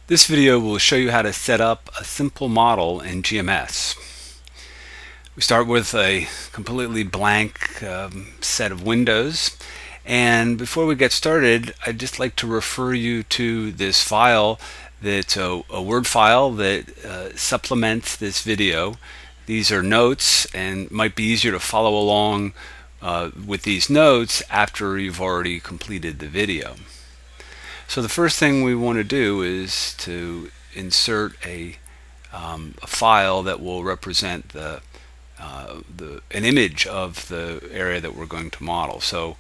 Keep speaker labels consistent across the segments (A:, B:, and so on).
A: This video will show you how to set up a simple model in GMS. We start with a completely blank set of windows, and before we get started, I'd just like to refer you to this file that's a Word file that supplements this video. These are notes and might be easier to follow along with these notes after you've already completed the video. So the first thing we want to do is to insert a file that will represent an image of the area that we're going to model. So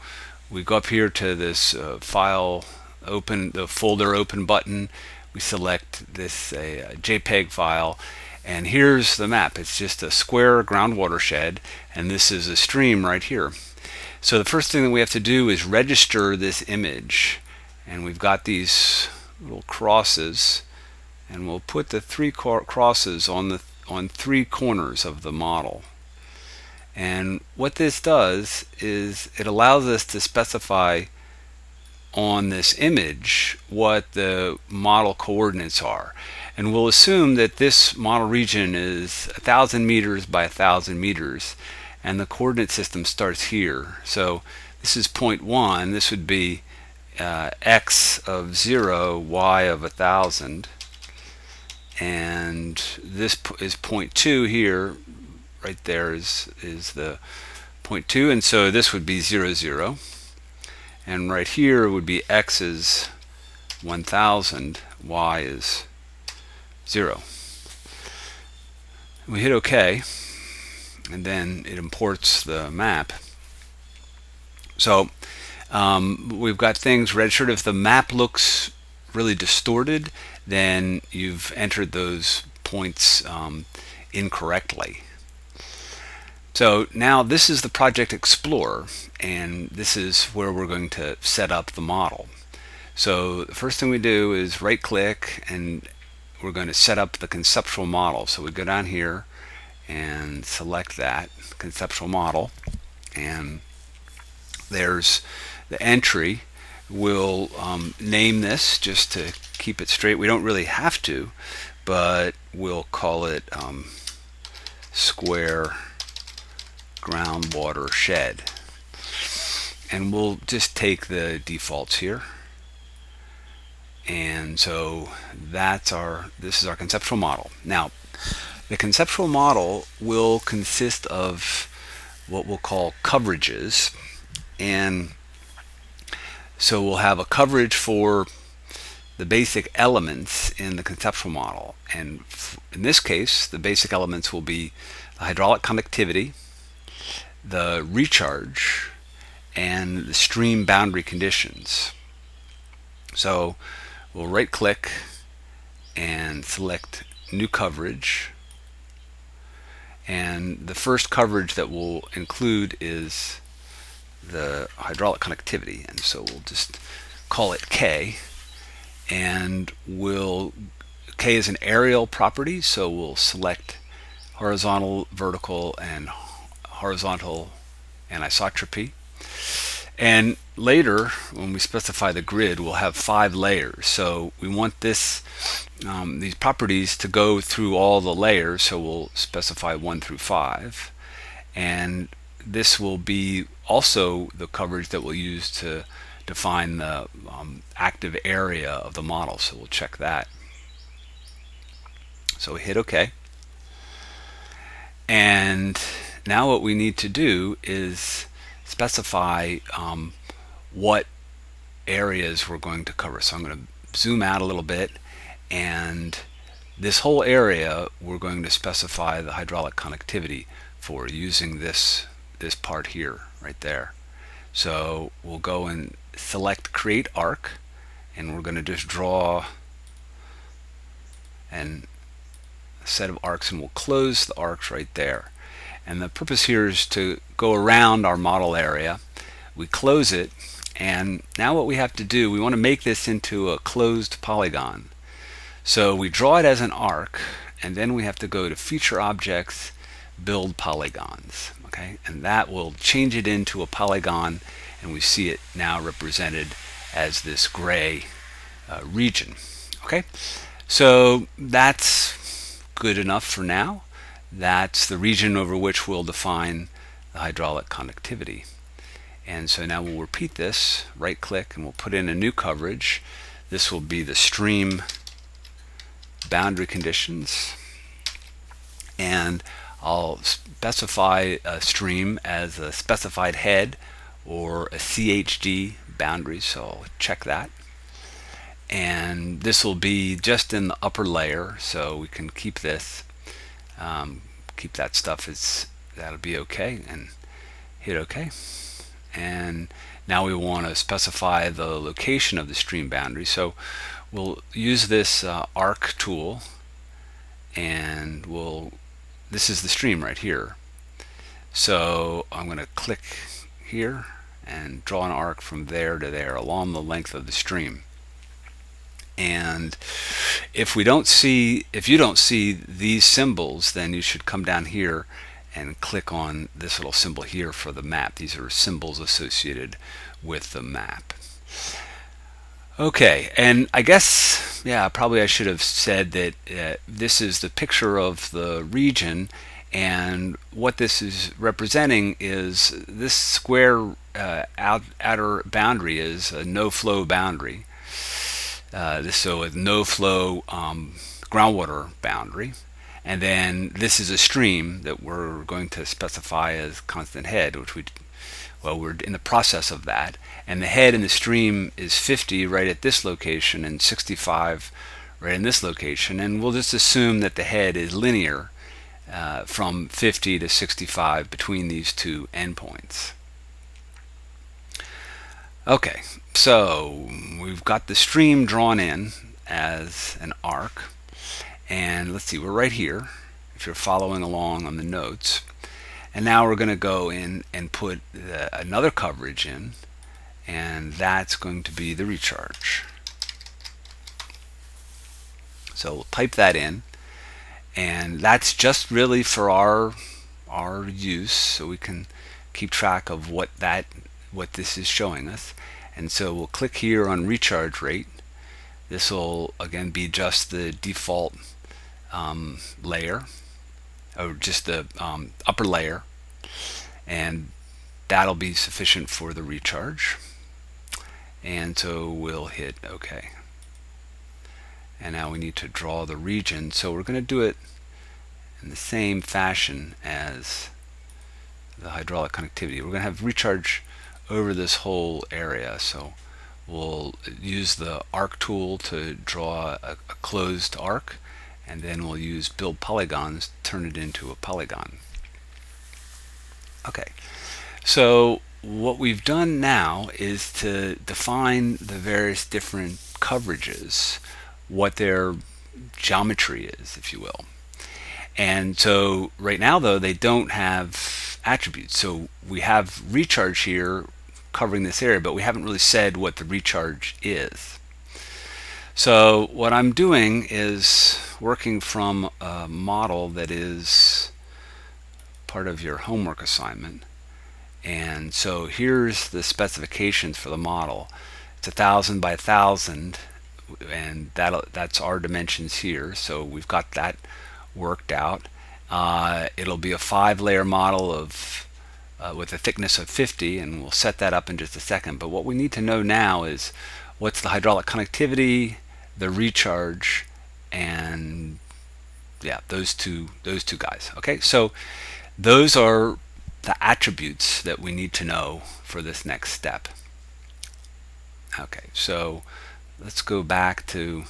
A: we go up here to this file open, the folder open button. We select this JPEG file, and here's the map. It's just a square ground watershed, and this is a stream right here. So the first thing that we have to do is register this image. And we've got these little crosses, and we'll put the three crosses on three corners of the model. And what this does is it allows us to specify on this image what the model coordinates are. And we'll assume that this model region is 1,000 meters by 1,000 meters, and the coordinate system starts here. So this is point 1. This would be x of 0, y of 1,000, and this is point 2 here. Right there is the point 2, and so this would be 0, 0, and right here would be x is 1,000, y is 0. We hit OK, and then it imports the map. So we've got things registered. If the map looks really distorted, then you've entered those points incorrectly. So now this is the Project Explorer, and this is where we're going to set up the model. So the first thing we do is right click, and we're going to set up the conceptual model. So we go down here and select that conceptual model, and there's the entry. We'll name this just to keep it straight. We don't really have to, but we'll call it square groundwater shed. And we'll just take the defaults here. And so this is our conceptual model. Now, the conceptual model will consist of what we'll call coverages. And so we'll have a coverage for the basic elements in the conceptual model. And in this case, the basic elements will be the hydraulic conductivity, the recharge, and the stream boundary conditions. So we'll right click and select new coverage. And the first coverage that we'll include is the hydraulic conductivity, and so we'll just call it K, and K is an aerial property, so we'll select horizontal, vertical, and horizontal anisotropy. And later, when we specify the grid, we'll have 5 layers. So we want these properties to go through all the layers, so we'll specify 1 through 5. And this will be also the coverage that we'll use to define the active area of the model. So we'll check that. So we hit OK. And now what we need to do is specify what areas we're going to cover. So I'm going to zoom out a little bit, and this whole area we're going to specify the hydraulic conductivity for using this part here, right there. So we'll go and select create arc, and we're going to just draw a set of arcs, and we'll close the arcs right there. And the purpose here is to go around our model area. We close it, and now what we have to do, we want to make this into a closed polygon. So we draw it as an arc, and then we have to go to Feature Objects, Build Polygons. Okay, and that will change it into a polygon, and we see it now represented as this gray region. Okay, So that's good enough for now. That's the region over which we'll define the hydraulic conductivity. And so now we'll repeat this, right click, and we'll put in a new coverage. This will be the stream boundary conditions. And I'll specify a stream as a specified head or a CHD boundary, so I'll check that. And this will be just in the upper layer, so we can keep this, keep that stuff, that'll be okay, and hit OK. And now we want to specify the location of the stream boundary, so we'll use this arc tool, and this is the stream right here. So I'm going to click here and draw an arc from there to there along the length of the stream. And if you don't see these symbols, then you should come down here and click on this little symbol here for the map. These are symbols associated with the map. Okay, and I guess, yeah, probably I should have said that this is the picture of the region, and what this is representing is this square outer boundary is a no-flow boundary. So a no-flow groundwater boundary, and then this is a stream that we're going to specify as constant head, which we're in the process of that, and the head in the stream is 50 right at this location and 65 right in this location, and we'll just assume that the head is linear from 50 to 65 between these two endpoints. Okay, so we've got the stream drawn in as an arc, and let's see, we're right here if you're following along on the notes. And now we're going to go in and put another coverage in, and that's going to be the recharge. So we'll type that in, and that's just really for our use, so we can keep track of what this is showing us. And so we'll click here on recharge rate. This will again be just the default layer, or just the upper layer, and that'll be sufficient for the recharge. And so we'll hit OK. And now we need to draw the region, so we're going to do it in the same fashion as the hydraulic conductivity. We're going to have recharge over this whole area, so we'll use the arc tool to draw a closed arc, and then we'll use build polygons to turn it into a polygon. Okay, so what we've done now is to define the various different coverages, what their geometry is, if you will. And so right now, though, they don't have attributes. So we have recharge here covering this area, but we haven't really said what the recharge is. So what I'm doing is working from a model that is part of your homework assignment. And so here's the specifications for the model. It's 1,000 by 1,000, and that's our dimensions here. So we've got that worked out. It'll be a 5-layer model with a thickness of 50, and we'll set that up in just a second. But what we need to know now is what's the hydraulic conductivity, the recharge, and yeah, those two guys. Okay, so those are the attributes that we need to know for this next step. Okay, so let's go back to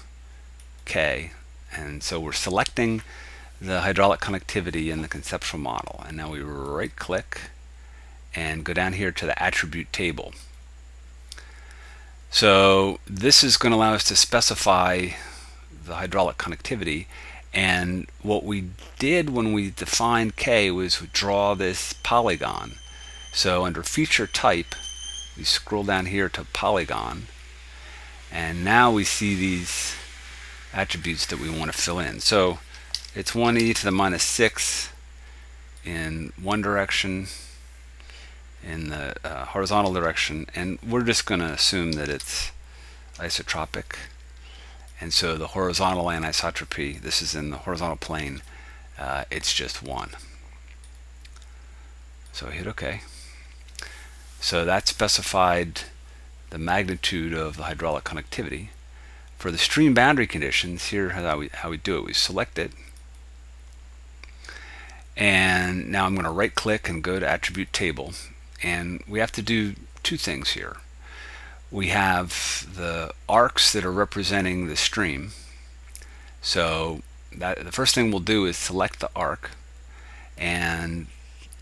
A: K, and so we're selecting the hydraulic conductivity in the conceptual model, and now we right click and go down here to the attribute table. So this is going to allow us to specify the hydraulic conductivity, and what we did when we defined K was draw this polygon. So under feature type, we scroll down here to polygon, and now we see these attributes that we want to fill in. So it's 1e to the minus 6 in one direction, in the horizontal direction, and we're just going to assume that it's isotropic. And so the horizontal anisotropy, this is in the horizontal plane, it's just 1. So hit OK. So that specified the magnitude of the hydraulic conductivity. For the stream boundary conditions, here how we do it. We select it, and now I'm going to right click and go to attribute table, and we have to do two things here. We have the arcs that are representing the stream. So the first thing we'll do is select the arc, and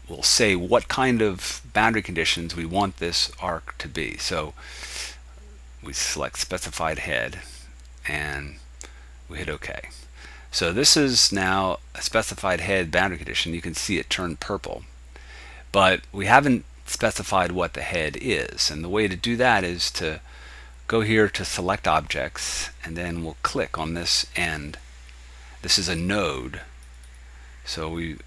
A: we'll say what kind of boundary conditions we want this arc to be. So we select specified head and we hit OK. So this is now a specified head boundary condition. You can see it turn purple, but we haven't specified what the head is, and the way to do that is to go here to select objects, and then we'll click on this end. This is a node, so we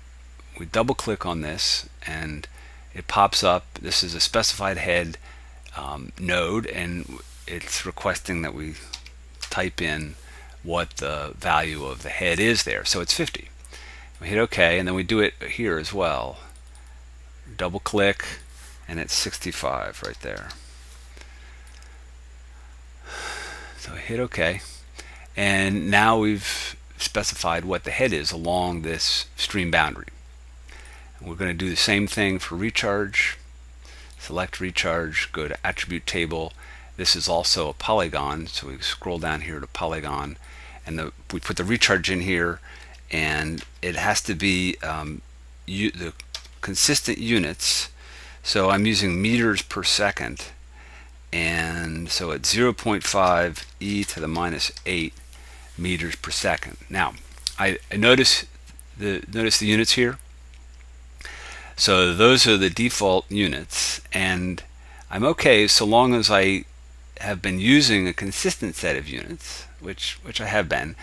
A: double click on this and it pops up. This is a specified head node, and it's requesting that we type in what the value of the head is there. So it's 50. We hit OK, and then we do it here as well. Double click, and it's 65 right there. So hit OK, and now we've specified what the head is along this stream boundary. And we're going to do the same thing for recharge. Select recharge, go to attribute table. This is also a polygon, so we scroll down here to polygon, and we put the recharge in here, and it has to be the consistent units. So I'm using meters per second, and so it's 0.5 e to the minus 8 meters per second. Now I notice the units here. So those are the default units, and I'm okay so long as I have been using a consistent set of units, which I have been.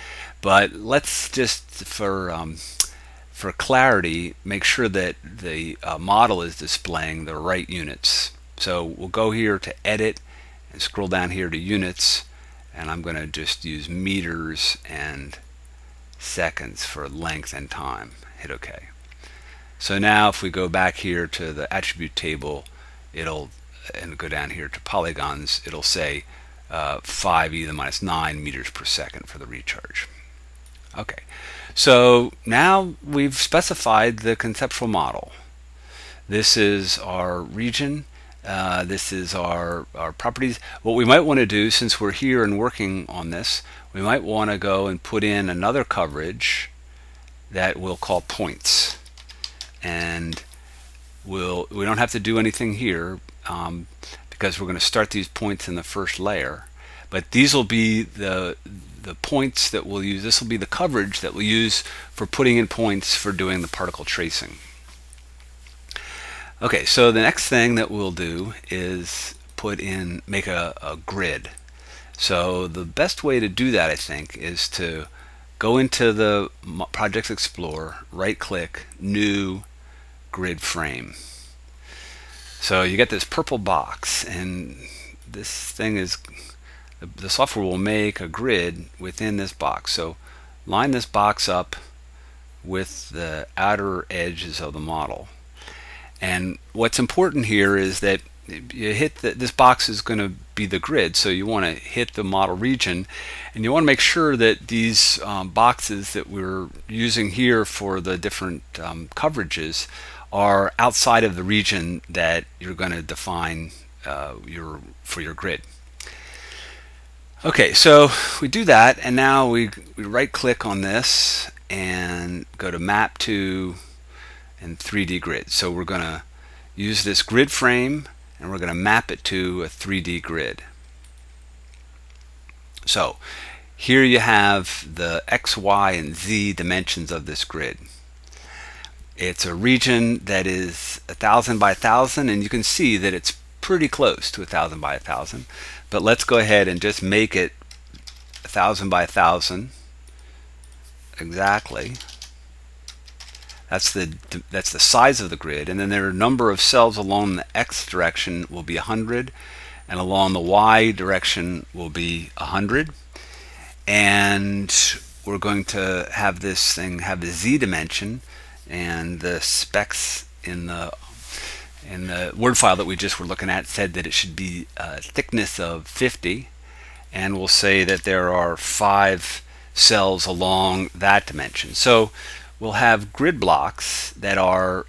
A: But let's just for clarity make sure that the model is displaying the right units. So we'll go here to edit and scroll down here to units, and I'm going to just use meters and seconds for length and time. Hit OK. So now if we go back here to the attribute table, and go down here to polygons, it'll say 5 e to the minus 9 meters per second for the recharge. Okay, so now we've specified the conceptual model. This is our region. This is our properties. What we might want to do, since we're here and working on this, we might want to go and put in another coverage that we'll call points. And we don't have to do anything here because we're going to start these points in the first layer. But these will be the points that we'll use. This will be the coverage that we'll use for putting in points for doing the particle tracing. Okay, so the next thing that we'll do is make a grid. So the best way to do that, I think, is to go into the Projects Explorer, right click, New, Grid Frame. So you get this purple box, and this thing is, the software will make a grid within this box. So line this box up with the outer edges of the model. And what's important here is that you hit this box is going to be the grid, so you want to hit the model region, and you want to make sure that these boxes that we're using here for the different coverages are outside of the region that you're going to define for your grid. Okay, so we do that, and now we right click on this and go to Map to and 3D Grid. So we're going to use this grid frame, and we're going to map it to a 3D grid. So here you have the X, Y, and Z dimensions of this grid. It's a region that is 1,000 by 1,000, and you can see that it's pretty close to 1,000 by 1,000. But let's go ahead and just make it 1,000 by 1,000 exactly. That's the size of the grid, and then there are a number of cells along the X direction will be 100, and along the Y direction will be 100. And and we're going to have this thing have the z dimension, and the specs in the Word file that we just were looking at said that it should be a thickness of 50, and we'll say that there are 5 cells along that dimension. So we'll have grid blocks that are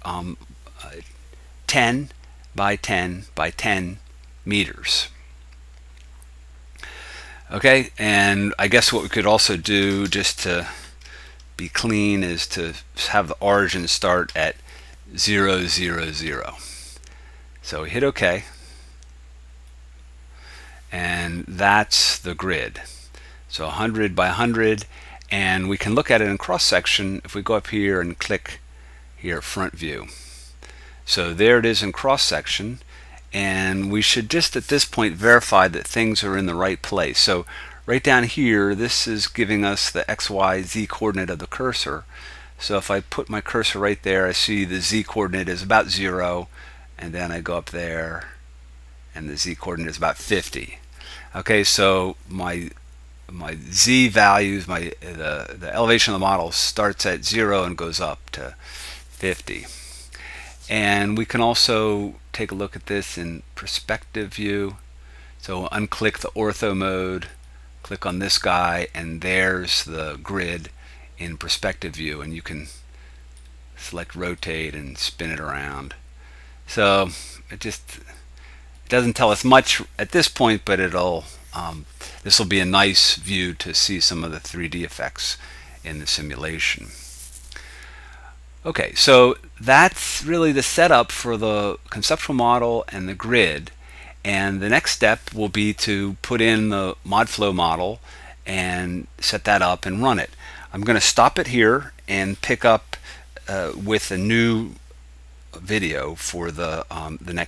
A: 10 by 10 by 10 meters. Okay, and I guess what we could also do, just to be clean, is to have the origin start at 0, 0, 0. So we hit OK, and that's the grid. So 100 by 100, and we can look at it in cross section if we go up here and click here, front view. So there it is in cross section, and we should just at this point verify that things are in the right place. So right down here, this is giving us the x, y, z coordinate of the cursor. So if I put my cursor right there, I see the z coordinate is about 0, and then I go up there and the z coordinate is about 50. Okay, so my z values, the elevation of the model starts at 0 and goes up to 50. And we can also take a look at this in perspective view. So unclick the ortho mode, click on this guy, and there's the grid in perspective view, and you can select rotate and spin it around. So it doesn't tell us much at this point, but this will be a nice view to see some of the 3D effects in the simulation. Okay, so that's really the setup for the conceptual model and the grid, and the next step will be to put in the ModFlow model and set that up and run it. I'm going to stop it here and pick up with a new video for the next